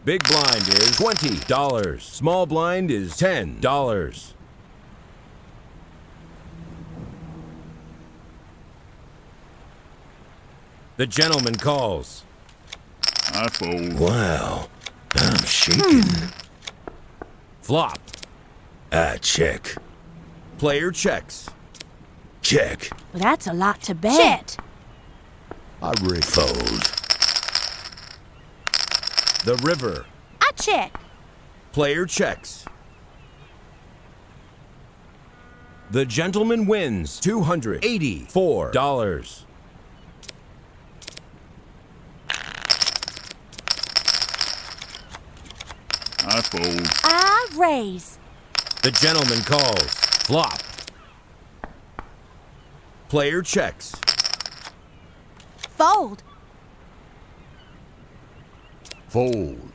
Big blind is $20. Small blind is $10. The gentleman calls. I fold. Wow, I'm shaking. Flop. I check. Player checks. Check. That's a lot to bet. I raise. Fold. The river. I check. Player checks. The gentleman wins $284. I fold. I raise. The gentleman calls. Flop. Player checks. Fold. Fold.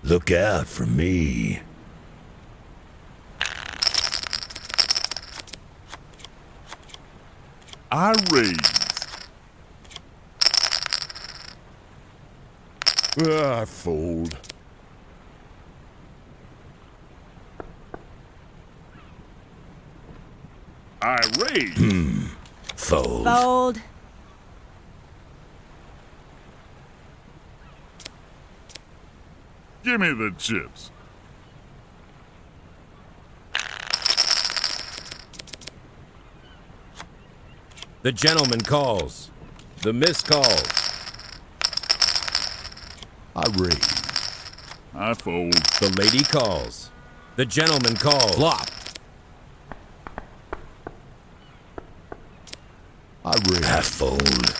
Look out for me. I raise. I fold. I raise. Fold. Fold. Give me the chips. The gentleman calls. The miss calls. I raise. I fold. The lady calls. The gentleman calls. Flop. I raise. I fold.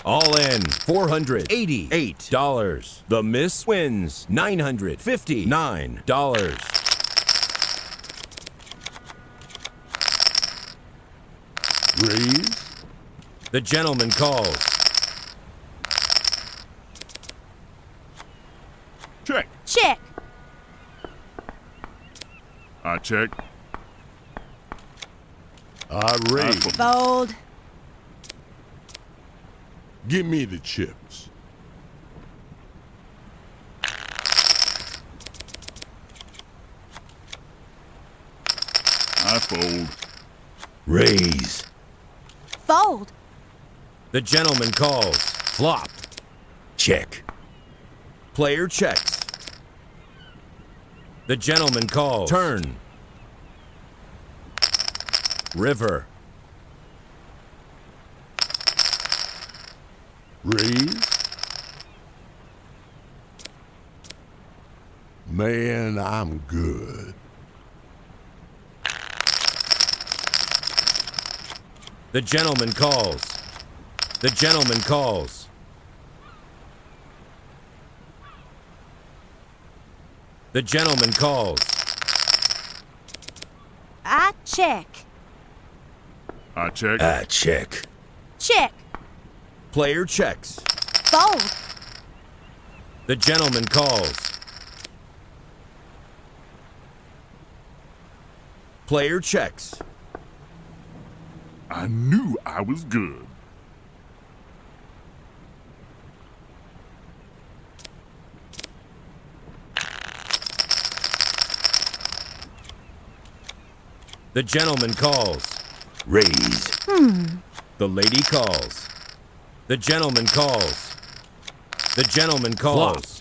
All in $488. The miss wins $959. Raise. The gentleman calls. Check. Check. I check. I raise. Fold. Give me the chips. I fold. Raise. Fold. The gentleman calls. Flop. Check. Player checks. The gentleman calls. Turn. River. Raise. Man, I'm good. The gentleman calls. The gentleman calls. The gentleman calls. I check. I check. I check. Check. Player checks. Fold. The gentleman calls. Player checks. I knew I was good. The gentleman calls. Raise. The lady calls. The gentleman calls. The gentleman calls.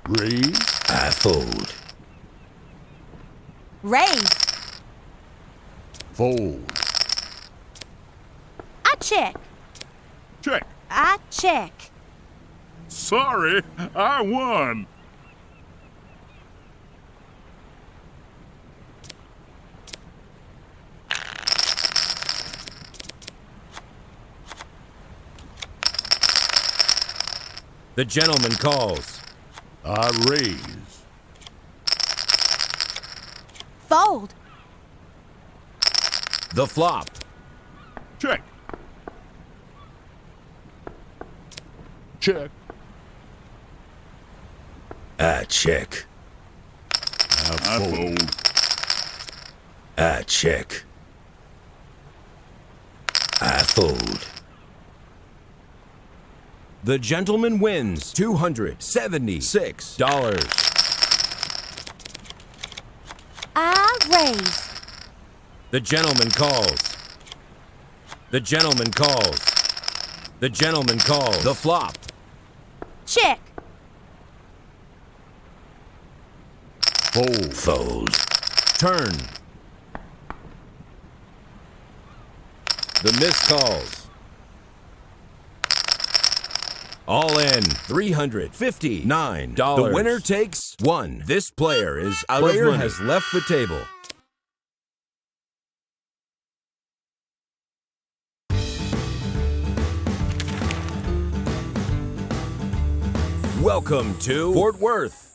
Raise. I fold. Raise. Fold. I check. Check. I check. Sorry, I won. The gentleman calls. I raise. Fold. The flop. Check. Check. I check. I fold. I check. I fold. The gentleman wins $276. I raise. The gentleman calls. The gentleman calls. The gentleman calls. The flop. Check. Fold. Fold. Turn. The miss calls. All in $359. The winner takes one. This player is out of money. Player has left the table. Welcome to Fort Worth.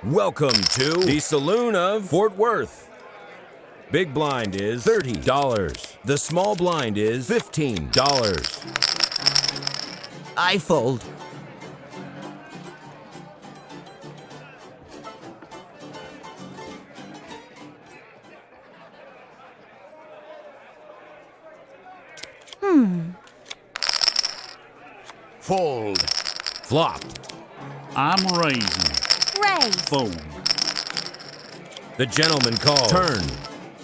Welcome to the Saloon of Fort Worth. Big blind is $30. The small blind is $15. I fold. Fold. Flop. I'm raising. Raise. Fold. The gentleman calls. Turn.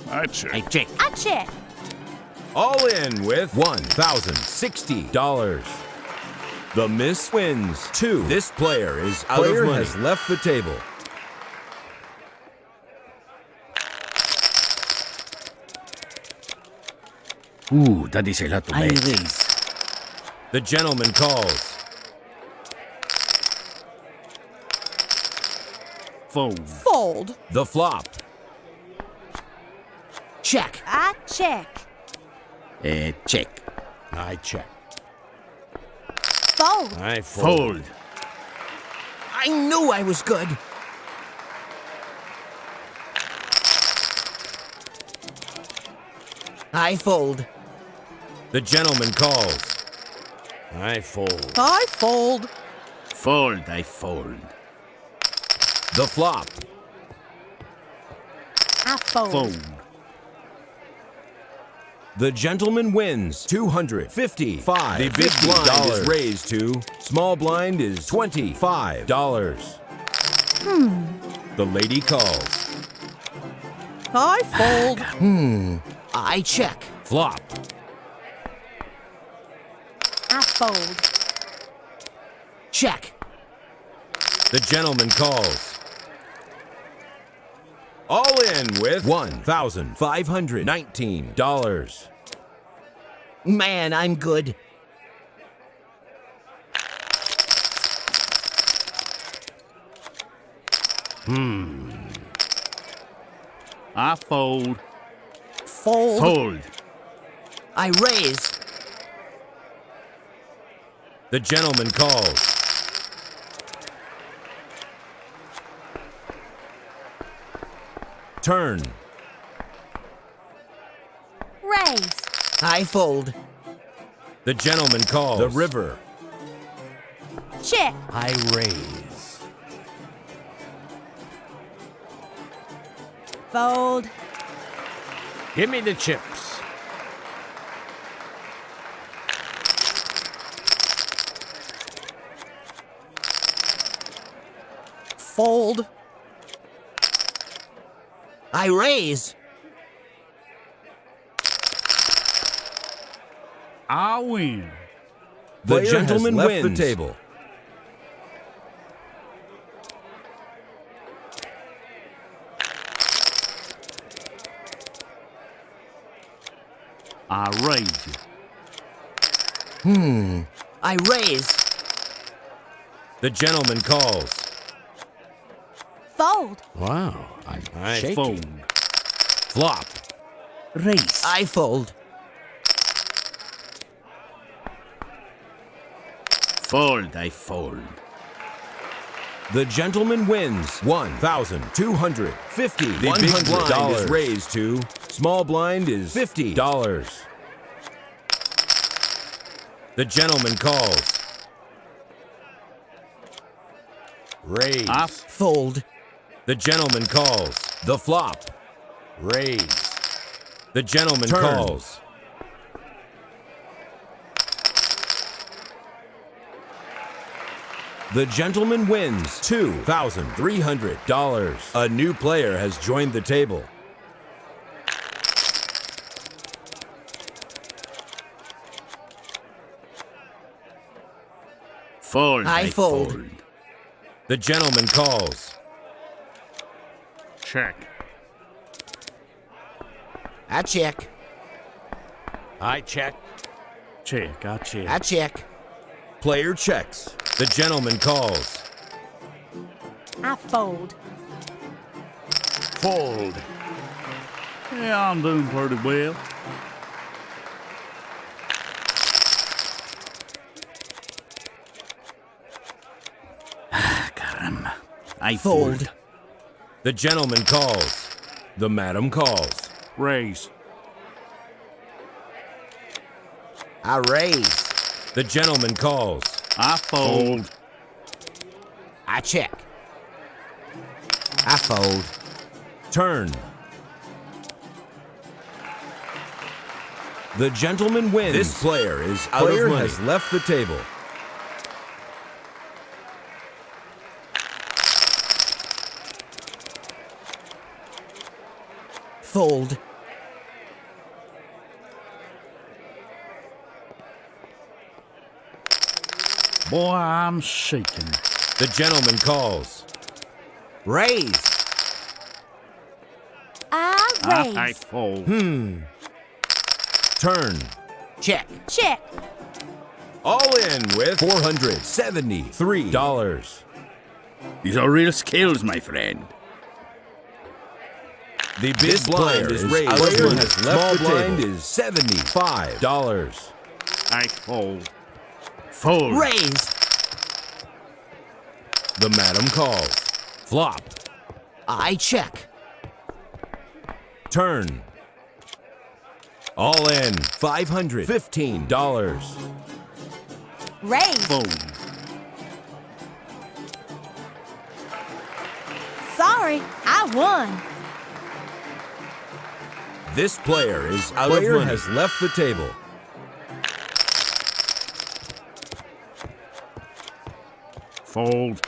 I check. I check. I check. All in with $1,060. The miss wins 2. This player is out of money. Has left the table. That is a lot to I bet. raise. The gentleman calls. Fold. Fold. The flop. Check. I check. Check. I check. Fold. I fold. I knew I was good. I fold. The gentleman calls. I fold. I fold. Fold. I fold. The flop. I fold. Fold. The gentleman wins $255. The big blind is raised to small blind is $25. The lady calls. I fold. I check. Flop. I fold. Check. The gentleman calls. All in with $1,519. Man, I'm good. I fold. Fold. Fold. I raise. The gentleman calls. Turn. Raise. I fold. The gentleman calls. The river. Check. I raise. Fold. Give me the chips. Fold. I raise. I win. The Player gentleman has left wins. the table. I raise you. I raise. The gentleman calls. Fold. Wow, I'm shaking. Fold. Flop. Raise. I fold. Fold, I fold. The gentleman wins $1,250. The big blind is raised to small blind is $50. The gentleman calls. Raise. Fold. The gentleman calls. The flop. Raise. The gentleman calls. The gentleman wins $2,300. A new player has joined the table. Fold, I fold. The gentleman calls. Check. I check. I check. Check, I check. I check. Player checks. The gentleman calls. I fold. Fold. Yeah, I'm doing pretty well. Caramba. I Fold. fold. The gentleman calls. The madam calls. Raise. I raise. The gentleman calls. I fold. I check. I fold. Turn. The gentleman wins. This player is out Player of money. has left the table. Fold. Boy, I'm shaking. The gentleman calls. Raise. I raise. I fold. Turn. Check. Check. All in with $473. These are real skills, my friend. The big blind is raised. Player Small has left the blind table. is $75. I fold. Fold. Raise. The madam calls. Flop. I check. Turn. All in $515. Raise. Fold. Sorry, I won. This player is out of money. Has left the table. Fold.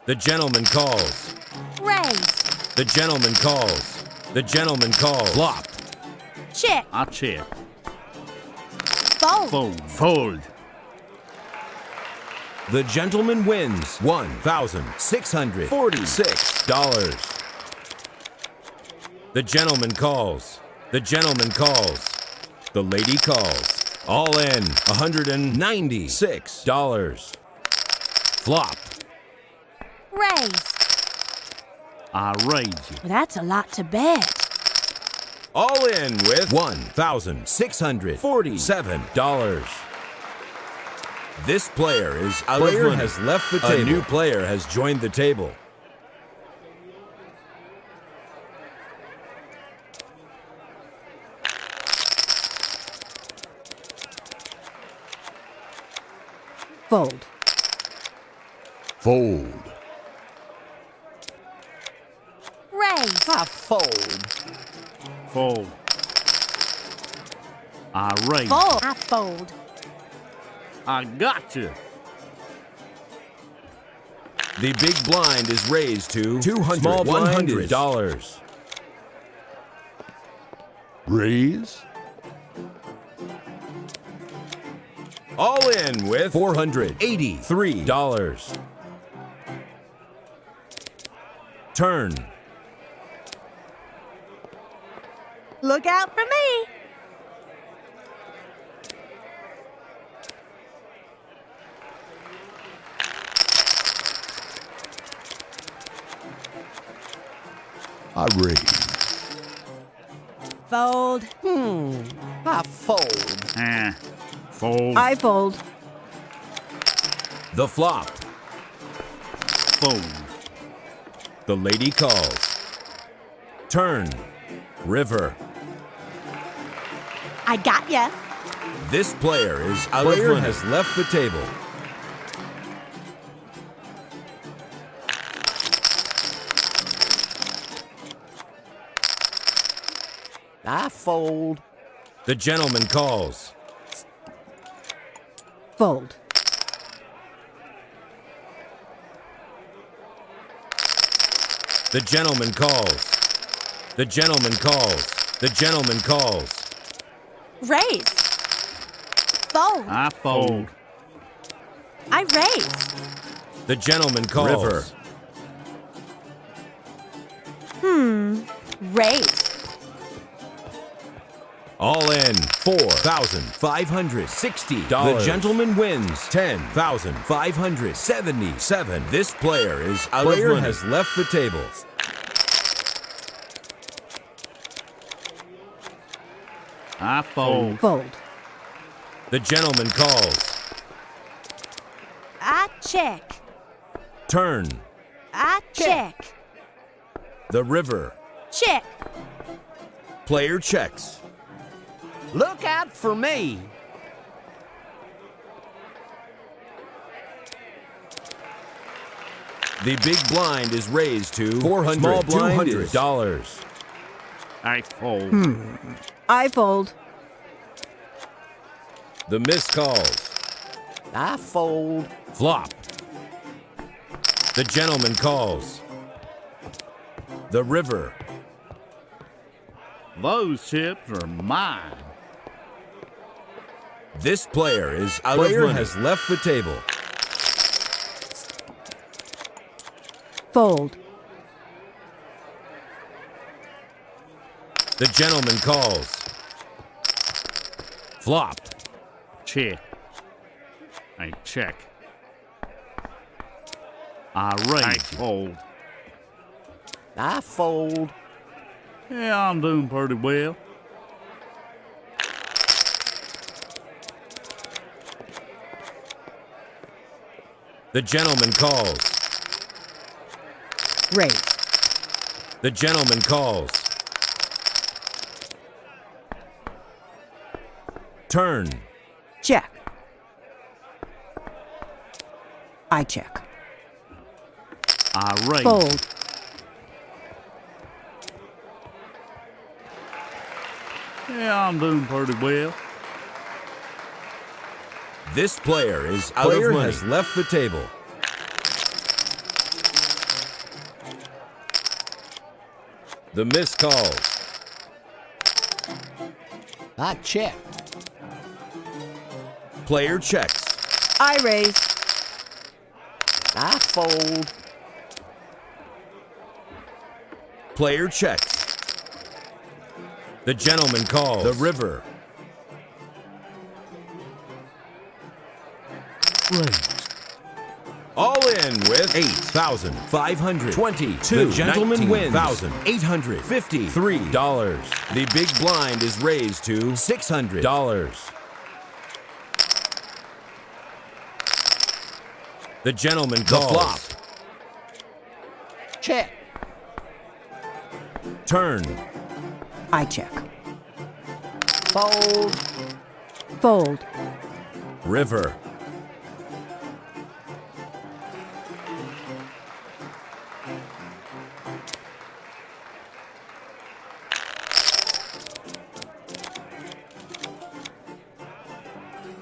The gentleman calls. Raise. The gentleman calls. The gentleman calls. Flop. Check. I check. Fold. Fold. Fold. The gentleman wins $1,646. The gentleman calls. The gentleman calls. The lady calls. All in $196. Flop. Raise. I raise you. That's a lot to bet. All in with $1,647. This player is out of money. Has left the table. A new player has joined the table. Fold. Fold. Raise. I fold. Fold. I raise. Fold. I fold. I got you. The big blind is raised to $100. Raise. All in with $483. Turn. Look out for me. I raise. Fold. I fold. Fold. I fold. The flop. Fold. The lady calls. Turn. River. I got ya. This player is out of money. Has left the table. I fold. The gentleman calls. Fold. The gentleman calls. The gentleman calls. The gentleman calls. Raise. Fold. I fold. I raise. The gentleman calls. River. Raise. All in $4,560. The gentleman wins $10,577. This player is out of money. Has left the table. I fold. Fold. The gentleman calls. I check. Turn. I check. The river. Check. Player checks. Look out for me. The big blind is raised to $200. I fold. I fold. The miss calls. I fold. Flop. The gentleman calls. The river. Those chips are mine. This player is out of money. Has left the table. Fold. The gentleman calls. Flop. Check. I check. I raise. I fold. I fold. Yeah, I'm doing pretty well. The gentleman calls. Raise. The gentleman calls. Turn. Check. I check. I raise. Fold. Yeah, I'm doing pretty well. This player is out Player of money. has left the table. The miss calls. I check. Player checks. I raise. I fold. Player checks. The gentleman calls. The river. Raise. All in with 8,522. The gentleman wins $853. The big blind is raised to $600. The gentleman calls. The flop. Check. Turn. I check. Fold. Fold. River.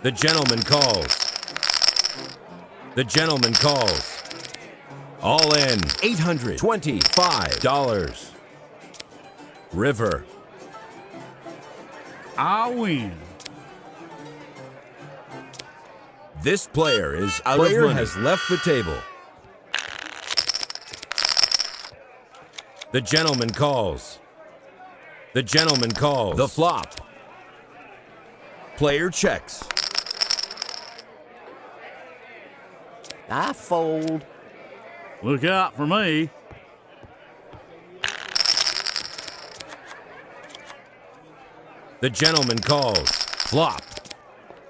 The gentleman calls. The gentleman calls. All in $825. River. I win. This player is out Player of money. has left the table. The gentleman calls. The gentleman calls. The flop. Player checks. I fold. Look out for me. The gentleman calls. Flop.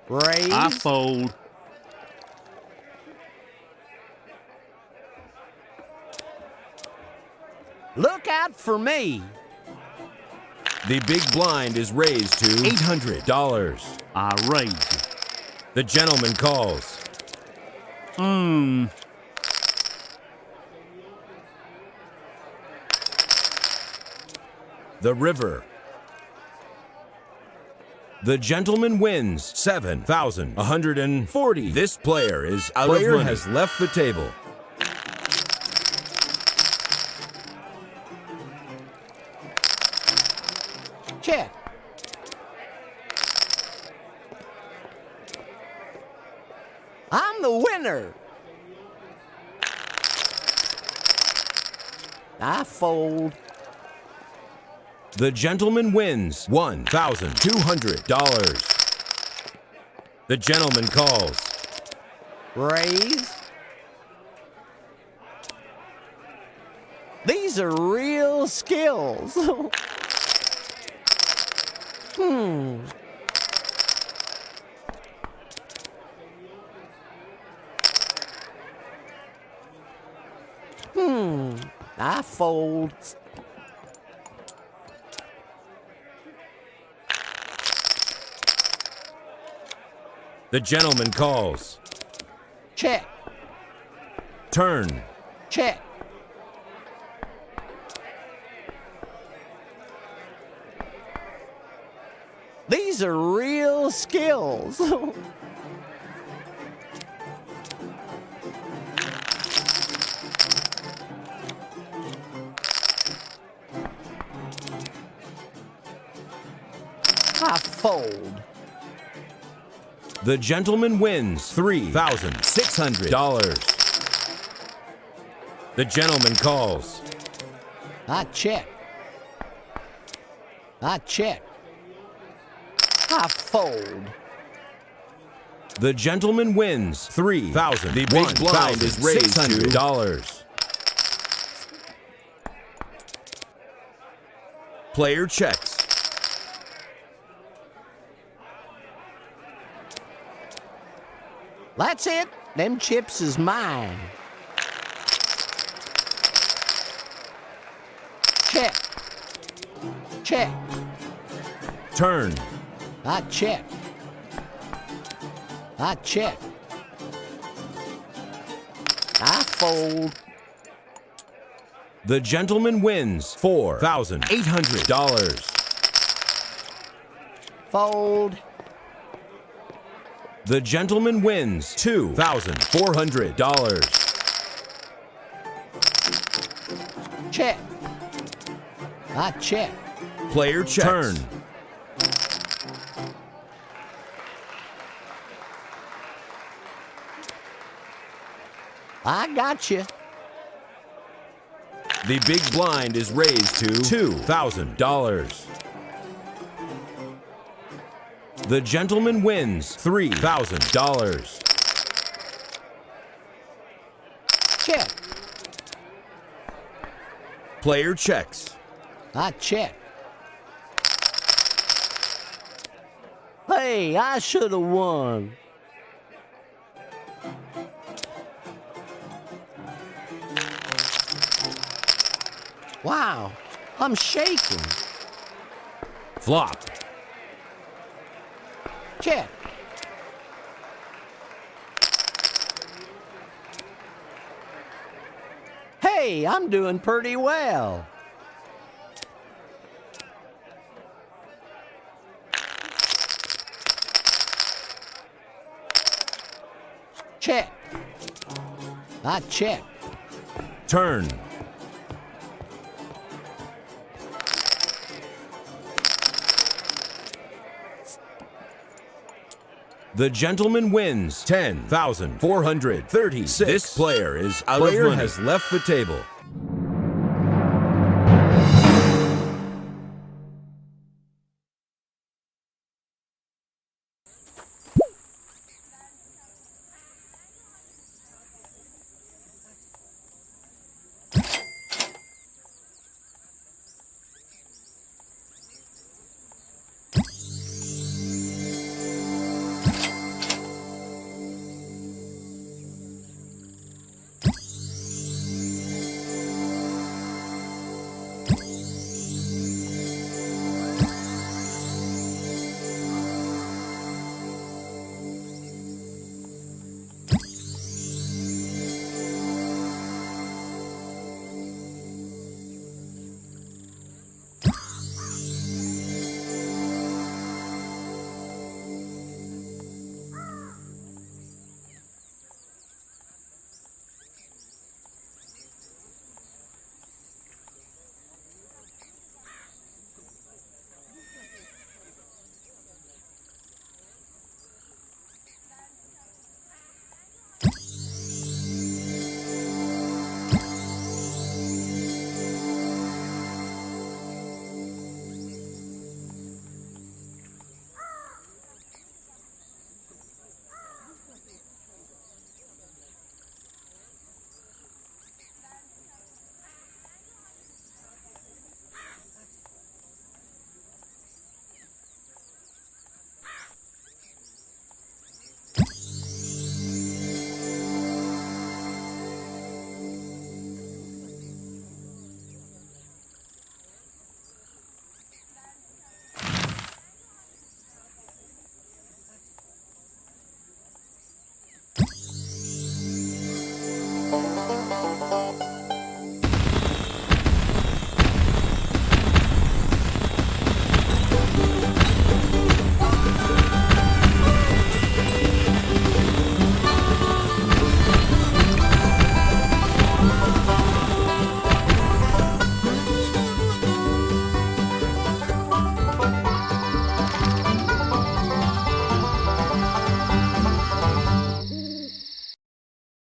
Raise. I fold. Look out for me. The big blind is raised to $800. I raise. The gentleman calls. The river. The gentleman wins $7,140. This player is out of Player money. has left the table. Check. I'm the winner. I fold. The gentleman wins $1,200. The gentleman calls. Raise. These are real skills. I fold. The gentleman calls. Check. Turn. Check. These are real skills. I fold. The gentleman wins $3,600. The gentleman calls. I check. I check. I fold. The gentleman wins $3,000. The big blind is raised to $600. Player checks. That's it. Them chips is mine. Check. Check. Turn. I check. I check. I fold. The gentleman wins $4,800. Fold. The gentleman wins $2,400. Check. I check. Player checks. Turn. I got you. The big blind is raised to $2,000. The gentleman wins $3,000. Check. Player checks. I check. Hey, I should have won. Wow, I'm shaking. Flop. Check. Hey, I'm doing pretty well. Check. I check. Turn. The gentleman wins $10,436. This player is out of money. Player has left the table.